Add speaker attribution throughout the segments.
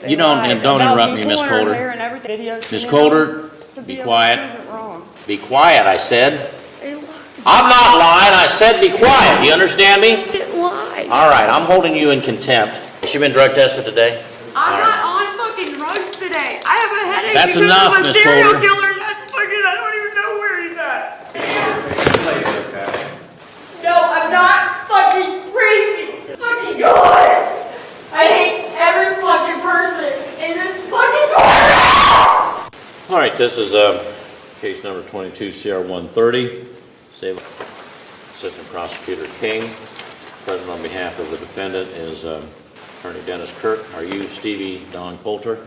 Speaker 1: You don't interrupt me, Miss Coulter. Miss Coulter, be quiet. Be quiet, I said. I'm not lying. I said be quiet. Do you understand me? All right, I'm holding you in contempt. Has she been drug tested today?
Speaker 2: I'm not on fucking drugs today. I have a headache
Speaker 1: That's
Speaker 2: because
Speaker 1: enough,
Speaker 2: of a
Speaker 1: Miss
Speaker 2: serial
Speaker 1: Coulter.
Speaker 2: killer. That's fucking, I don't even know where he's at. No, I'm not fucking crazy. Fucking God. I hate every fucking person in this fucking courtroom.
Speaker 1: All right, this is case number 22 CR 130. Assistant Prosecutor King. Present on behalf of the defendant is Attorney Dennis Kirk. Are you Stevie Don Coulter?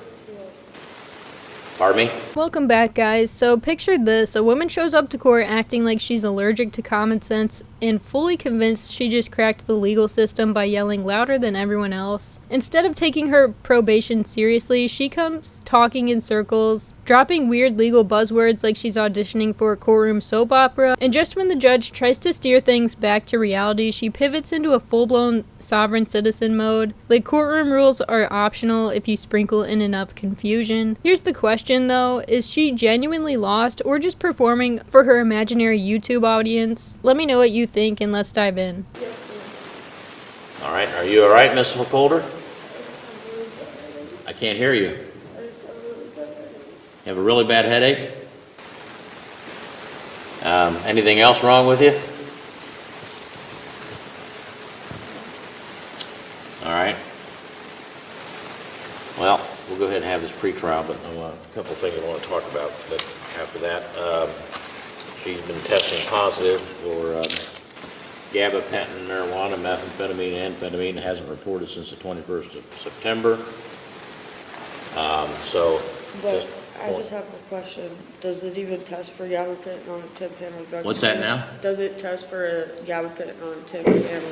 Speaker 1: Pardon me?
Speaker 3: Welcome back, guys. So picture this. A woman shows up to court acting like she's allergic to common sense and fully convinced she just cracked the legal system by yelling louder than everyone else. Instead of taking her probation seriously, she comes talking in circles, dropping weird legal buzzwords like she's auditioning for a courtroom soap opera, and just when the judge tries to steer things back to reality, she pivots into a full-blown sovereign citizen mode. Like courtroom rules are optional if you sprinkle in enough confusion. Here's the question though, is she genuinely lost or just performing for her imaginary YouTube audience? Let me know what you think and let's dive in.
Speaker 1: All right, are you all right, Miss Coulter? I can't hear you. You have a really bad headache? Anything else wrong with you? All right. Well, we'll go ahead and have this pre-trial, but a couple of things I want to talk about. But after that, she's been testing positive for gabapentin, marijuana, methamphetamine, and amphetamine. It hasn't reported since the 21st of September.
Speaker 2: I just have a question. Does it even test for gabapentin on a 10-panel drug test?
Speaker 1: What's that now?
Speaker 2: Does it test for a gabapentin on a 10-panel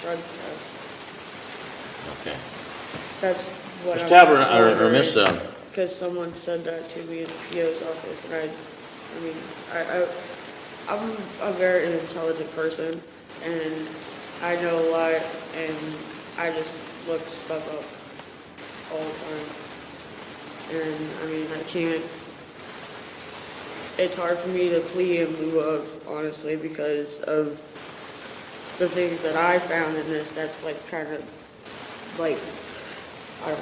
Speaker 2: drug test?
Speaker 1: Okay.
Speaker 2: That's what
Speaker 1: Miss
Speaker 2: I'm
Speaker 1: Talbert, or Miss...
Speaker 2: Because someone said that to me in the PO's office, and I'm a very intelligent person, and I know a lot, and I just look stuff up all the time. And I can't, it's hard for me to plea in lieu of, honestly, because of the things that I found in this. That's like kind of like, I don't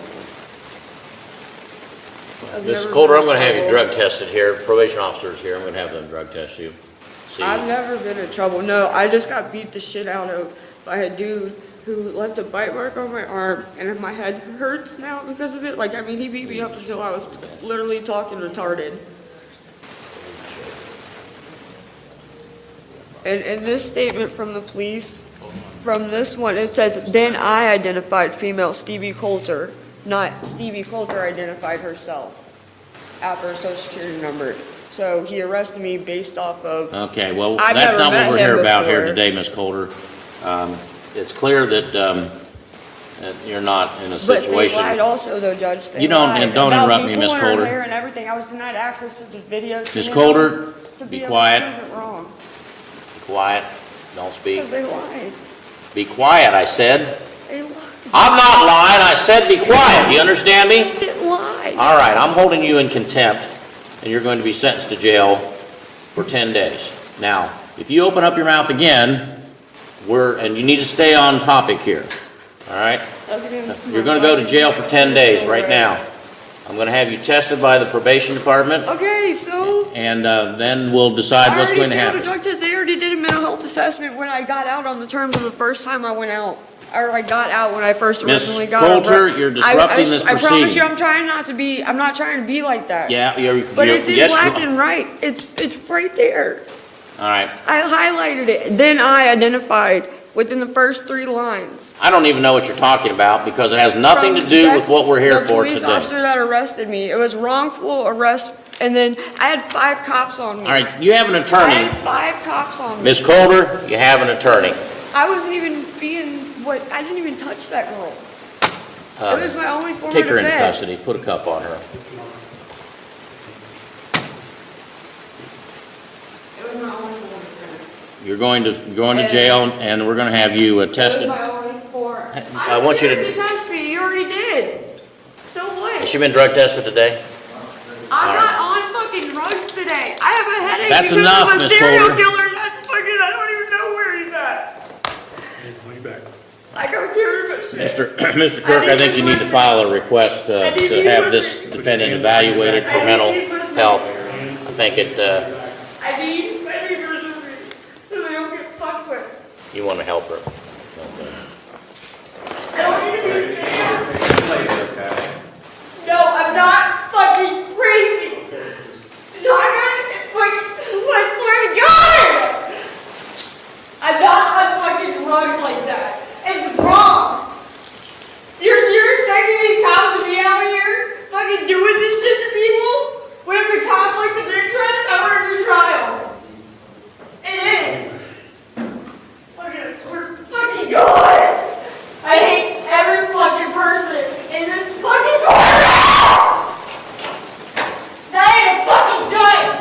Speaker 2: know.
Speaker 1: Miss Coulter, I'm going to have you drug tested here. Probation officer's here. I'm going to have them drug test you. See.
Speaker 2: I've never been in trouble. No, I just got beat the shit out of by a dude who left a bite mark on my arm, and my head hurts now because of it. He beat me up until I was literally talking retarded. And in this statement from the police, from this one, it says, then I identified female Stevie Coulter, not Stevie Coulter identified herself after her social security number. So he arrested me based off of...
Speaker 1: Okay, well, that's not what we're here about here today, Miss Coulter. It's clear that you're not in a situation...
Speaker 2: But they lied also, though, Judge.
Speaker 1: You don't interrupt me, Miss Coulter.
Speaker 2: And everything. I was denied access to the videos.
Speaker 1: Miss Coulter, be quiet.
Speaker 2: Wrong.
Speaker 1: Be quiet. Don't speak.
Speaker 2: Because they lied.
Speaker 1: Be quiet, I said.
Speaker 2: They lied.
Speaker 1: I'm not lying. I said be quiet. Do you understand me?
Speaker 2: They lied.
Speaker 1: All right, I'm holding you in contempt, and you're going to be sentenced to jail for 10 days. Now, if you open up your mouth again... and you need to stay on topic here, all right? You're going to go to jail for 10 days right now. I'm going to have you tested by the probation department.
Speaker 2: Okay, so...
Speaker 1: And then we'll decide what's going to happen.
Speaker 2: I already failed a drug test. They already did a mental health assessment when I got out on the terms of the first time I went out. Or I got out when I first originally got out.
Speaker 1: Miss Coulter, you're disrupting this proceeding.
Speaker 2: I promise you I'm trying not to be, I'm not trying to be like that.
Speaker 1: Yeah,
Speaker 2: But it's in black and white. It's right there.
Speaker 1: All right.
Speaker 2: I highlighted it. Then I identified within the first 3 lines.
Speaker 1: I don't even know what you're talking about because it has nothing to do with what we're here for today.
Speaker 2: The police officer that arrested me, it was wrongful arrest, and then I had 5 cops on me.
Speaker 1: All right, you have an attorney.
Speaker 2: I had 5 cops on me.
Speaker 1: Miss Coulter, you have an attorney.
Speaker 2: I wasn't even I didn't even touch that girl. It was my only form of defense.
Speaker 1: Take her into custody, put a cuff on her.
Speaker 2: It was my only form of defense.
Speaker 1: You're going to jail, and we're going to have you tested.
Speaker 2: It was my only form.
Speaker 1: I want you to
Speaker 2: test me. You already did. So
Speaker 1: Has she been drug tested today?
Speaker 2: I'm not on fucking drugs today. I have a headache
Speaker 1: That's
Speaker 2: because
Speaker 1: enough,
Speaker 2: of a
Speaker 1: Miss
Speaker 2: serial
Speaker 1: Porter.
Speaker 2: killer. That's fucking, I don't even know where he's at. I don't care about shit.
Speaker 1: Mr. Kirk, I think you need to file a request to have this defendant evaluated for mental health. I think
Speaker 2: I need surgery so they don't get fucked with.
Speaker 1: you want to help her.
Speaker 2: I don't need to be there. No, I'm not fucking crazy. I swear to God! I'm not on fucking drugs like that. It's wrong. You're expecting these cops to be out here fucking doing this shit to people? When it's a conflict of interest, I want a new trial. It is. I swear to fucking God! I hate every fucking person in this fucking courtroom! That ain't a fucking judge!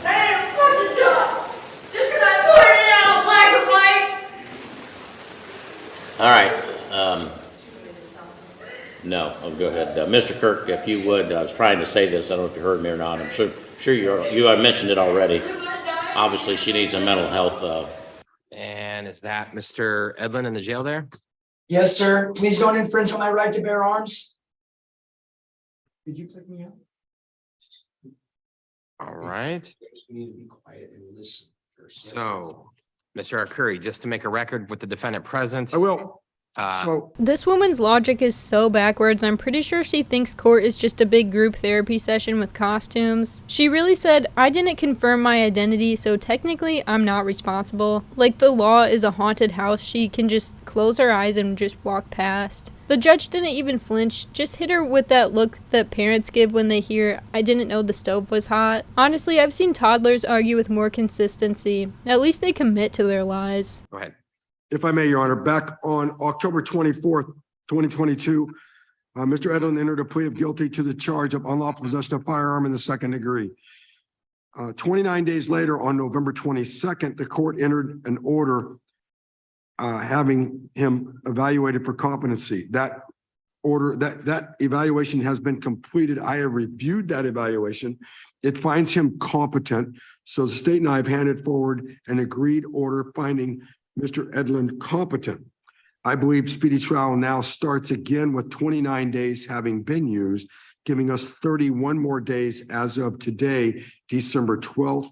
Speaker 2: That ain't a fucking judge! Just because I pointed it out black and white!
Speaker 1: All right. No, go ahead. Mr. Kirk, if you would, I was trying to say this. I don't know if you heard me or not. I'm sure you have mentioned it already. Obviously, she needs a mental health.
Speaker 4: And is that Mr. Edlin in the jail there?
Speaker 5: Yes, sir. Please don't infringe on my right to bear arms. Did you click me out?
Speaker 4: All right.
Speaker 5: You need to be quiet and listen first.
Speaker 4: So, Mr. Arcuri, just to make a record with the defendant present.
Speaker 6: I will.
Speaker 4: Uh,
Speaker 6: So,
Speaker 3: This woman's logic is so backwards. I'm pretty sure she thinks court is just a big group therapy session with costumes. She really said, I didn't confirm my identity, so technically I'm not responsible. Like the law is a haunted house she can just close her eyes and just walk past. The judge didn't even flinch, just hit her with that look that parents give when they hear, I didn't know the stove was hot. Honestly, I've seen toddlers argue with more consistency. At least they commit to their lies.
Speaker 4: go ahead.
Speaker 6: if I may, Your Honor, back on October 24th, 2022, Mr. Edlin entered a plea of guilty to the charge of unlawful possession of firearm in the second degree. 29 days later, on November 22nd, the court entered an order having him evaluated for competency. That order, that evaluation has been completed. I have reviewed that evaluation. It finds him competent. So the state and I have handed forward an agreed order finding Mr. Edlin competent. I believe speedy trial now starts again with 29 days having been used, giving us 31 more days as of today, December 12th.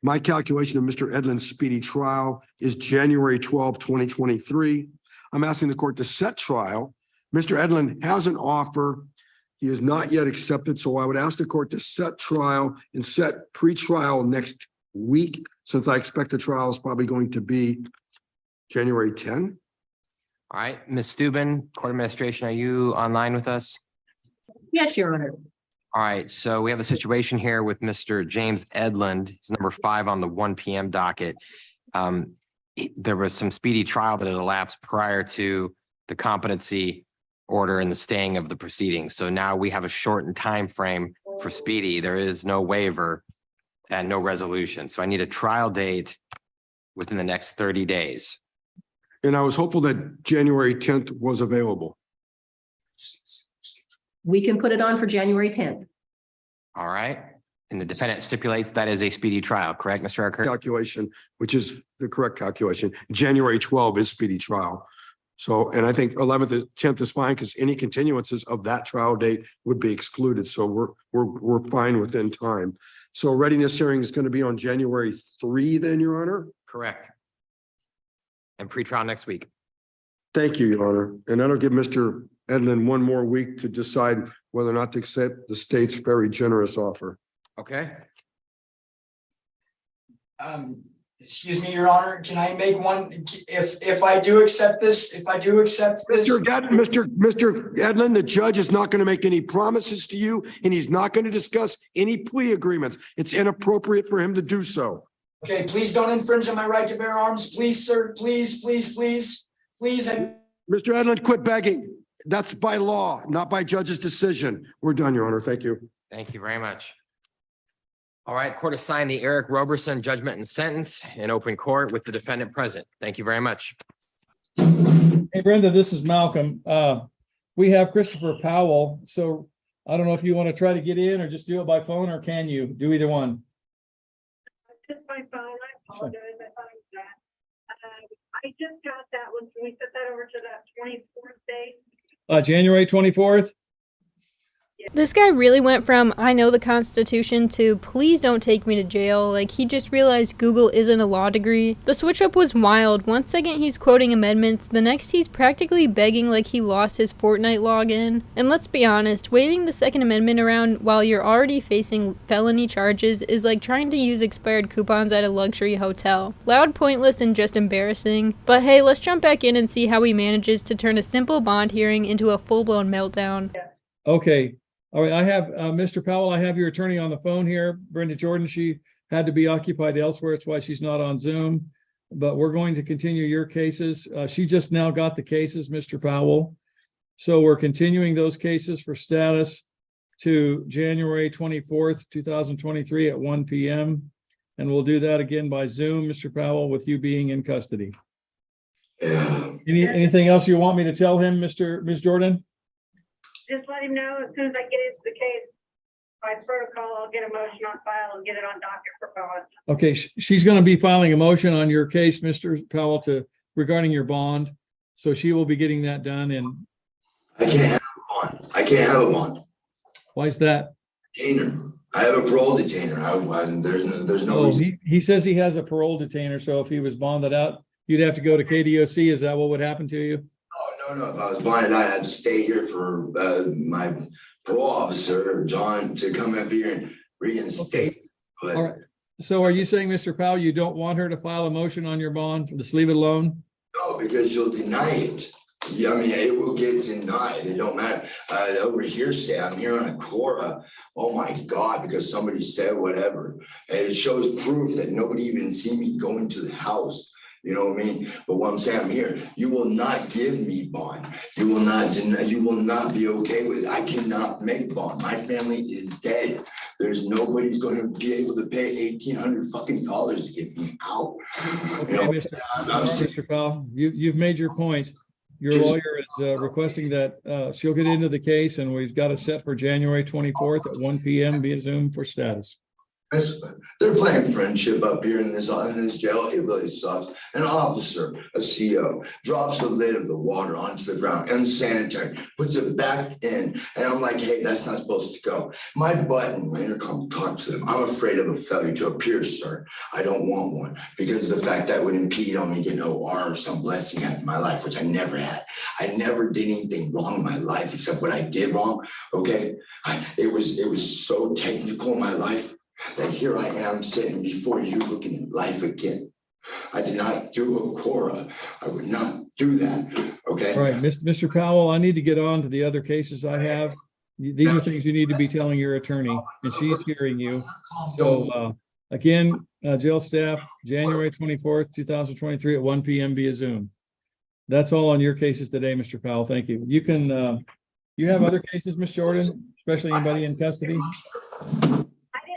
Speaker 6: My calculation of Mr. Edlin's speedy trial is January 12, 2023. I'm asking the court to set trial. Mr. Edlin has an offer. He is not yet accepted, so I would ask the court to set trial and set pre-trial next week, since I expect the trial is probably going to be January 10.
Speaker 4: All right, Ms. Steuben, Court Administration, are you online with us?
Speaker 7: Yes, Your Honor.
Speaker 4: All right, so we have a situation here with Mr. James Edlund. He's number 5 on the 1 p.m. docket. There was some speedy trial that had elapsed prior to the competency order and the staying of the proceedings. So now we have a shortened time frame for speedy. There is no waiver and no resolution. So I need a trial date within the next 30 days.
Speaker 6: And I was hopeful that January 10th was available.
Speaker 7: We can put it on for January 10th.
Speaker 4: All right. And the defendant stipulates that is a speedy trial, correct, Mr. Archer?
Speaker 6: Calculation, which is the correct calculation. January 12 is speedy trial. So, and I think 11th and 10th is fine because any continuances of that trial date would be excluded. So we're fine within time. So readiness hearing is going to be on January 3 then, Your Honor?
Speaker 4: Correct. And pretrial next week.
Speaker 6: Thank you, Your Honor. And that'll give Mr. Edlin one more week to decide whether or not to accept the state's very generous offer.
Speaker 4: Okay.
Speaker 5: Excuse me, Your Honor, can I make one, if I do accept this,
Speaker 6: Mr. Edlin, the judge is not going to make any promises to you, and he's not going to discuss any plea agreements. It's inappropriate for him to do so.
Speaker 5: Okay, please don't infringe on my right to bear arms. Please, sir, please. Please.
Speaker 6: Mr. Edlin, quit begging. That's by law, not by judge's decision. We're done, Your Honor. Thank you.
Speaker 4: Thank you very much. All right, court assigned the Eric Roberson judgment and sentence in open court with the defendant present. Thank you very much.
Speaker 8: Hey, Brenda, this is Malcolm. We have Christopher Powell. So I don't know if you want to try to get in or just do it by phone, or can you do either one?
Speaker 9: Just my phone, I apologize, I thought it was that. I just got that one, can we set that over to that 24th date?
Speaker 8: January 24th?
Speaker 3: This guy really went from I know the Constitution to please don't take me to jail, like he just realized Google isn't a law degree. The switch up was wild. One second he's quoting amendments, the next he's practically begging like he lost his Fortnite login. And let's be honest, waving the Second Amendment around while you're already facing felony charges is like trying to use expired coupons at a luxury hotel. Loud, pointless, and just embarrassing. But hey, let's jump back in and see how he manages to turn a simple bond hearing into a full-blown meltdown.
Speaker 8: Okay. All right, I have Mr. Powell, I have your attorney on the phone here, Brenda Jordan. She had to be occupied elsewhere. That's why she's not on Zoom. But we're going to continue your cases. She just now got the cases, Mr. Powell. So we're continuing those cases for status to January 24th, 2023 at 1 p.m. And we'll do that again by Zoom, Mr. Powell, with you being in custody.
Speaker 6: Yeah.
Speaker 8: Anything else you want me to tell him, Ms. Jordan?
Speaker 9: Just let him know as soon as I get into the case, by protocol, I'll get a motion on file and get it on docket for bond.
Speaker 8: Okay, she's going to be filing a motion on your case, Mr. Powell, regarding your bond. So she will be getting that done. And
Speaker 10: I can't have a bond. I can't have a bond.
Speaker 8: why is that?
Speaker 10: Detainer. I have a parole detainer. There's no reason.
Speaker 8: He says he has a parole detainer. So if he was bonded out, you'd have to go to KDOC. Is that what would happen to you?
Speaker 10: Oh, no. If I was bonded out, I had to stay here for my parole officer, John, to come up here and reinstate. But
Speaker 8: all right. So are you saying, Mr. Powell, you don't want her to file a motion on your bond? Just leave it alone?
Speaker 10: no, because you'll deny it. Yeah, I mean, it will get denied. It don't matter. Over here, say I'm here on a Cora. Oh my God, because somebody said whatever. And it shows proof that nobody even seen me go into the house. You know what I mean? But what I'm saying, I'm here. You will not give me bond. You will not deny, you will not be okay with it. I cannot make bond. My family is dead. There's nobody's going to be able to pay $1,800 fucking dollars to get me out.
Speaker 8: Okay,
Speaker 10: You know,
Speaker 8: Mr. Powell, you've made your point. Your lawyer is requesting that she'll get into the case, and we've got it set for January 24th at 1 p.m. via Zoom for status.
Speaker 10: They're playing friendship up here in this jail. It really sucks. An officer, a CO, drops the lid of the water onto the ground, unsanitary, puts it back in. And I'm like, hey, that's not supposed to go. My button, my intercom talks to them. I'm afraid of a failure to appear, sir. I don't want one because of the fact that would impede on me getting OR or some blessing in my life, which I never had. I never did anything wrong in my life except what I did wrong. Okay. It was so technical in my life that here I am sitting before you looking at life again. I did not do a Cora. I would not do that. Okay.
Speaker 8: All right, Mr. Powell, I need to get on to the other cases I have. These are things you need to be telling your attorney, and she's hearing you. So again, jail staff, January 24th, 2023 at 1 p.m. via Zoom. That's all on your cases today, Mr. Powell. Thank you. You can, you have other cases, Ms. Jordan, especially anybody in custody?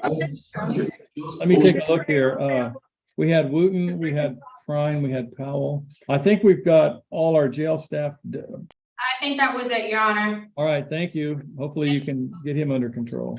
Speaker 8: Let me take a look here. We had Wooten, we had Prine, we had Powell. I think we've got all our jail staff.
Speaker 11: I think that was it, Your Honor.
Speaker 8: All right, thank you. Hopefully you can get him under control.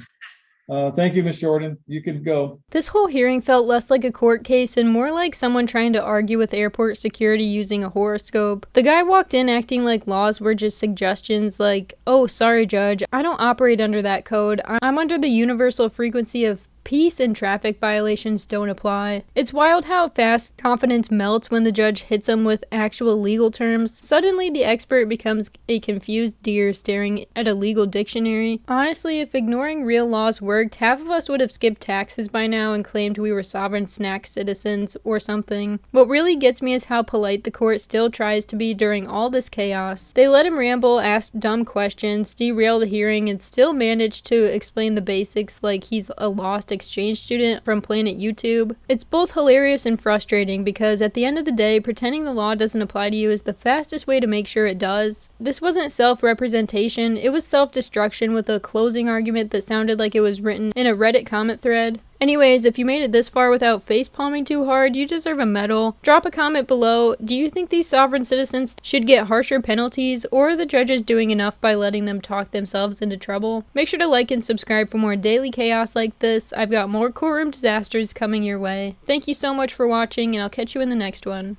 Speaker 8: Thank you, Ms. Jordan. You can go.
Speaker 3: This whole hearing felt less like a court case and more like someone trying to argue with airport security using a horoscope. The guy walked in acting like laws were just suggestions like, oh, sorry, judge, I don't operate under that code. I'm under the universal frequency of peace and traffic violations don't apply. It's wild how fast confidence melts when the judge hits him with actual legal terms. Suddenly, the expert becomes a confused deer staring at a legal dictionary. Honestly, if ignoring real laws worked, half of us would have skipped taxes by now and claimed we were sovereign snack citizens or something. What really gets me is how polite the court still tries to be during all this chaos. They let him ramble, ask dumb questions, derail the hearing, and still manage to explain the basics like he's a lost exchange student from Planet YouTube. It's both hilarious and frustrating because at the end of the day, pretending the law doesn't apply to you is the fastest way to make sure it does. This wasn't self-representation, it was self-destruction with a closing argument that sounded like it was written in a Reddit comment thread. Anyways, if you made it this far without face palming too hard, you deserve a medal. Drop a comment below. Do you think these sovereign citizens should get harsher penalties, or are the judges doing enough by letting them talk themselves into trouble? Make sure to like and subscribe for more daily chaos like this. I've got more courtroom disasters coming your way. Thank you so much for watching, and I'll catch you in the next one.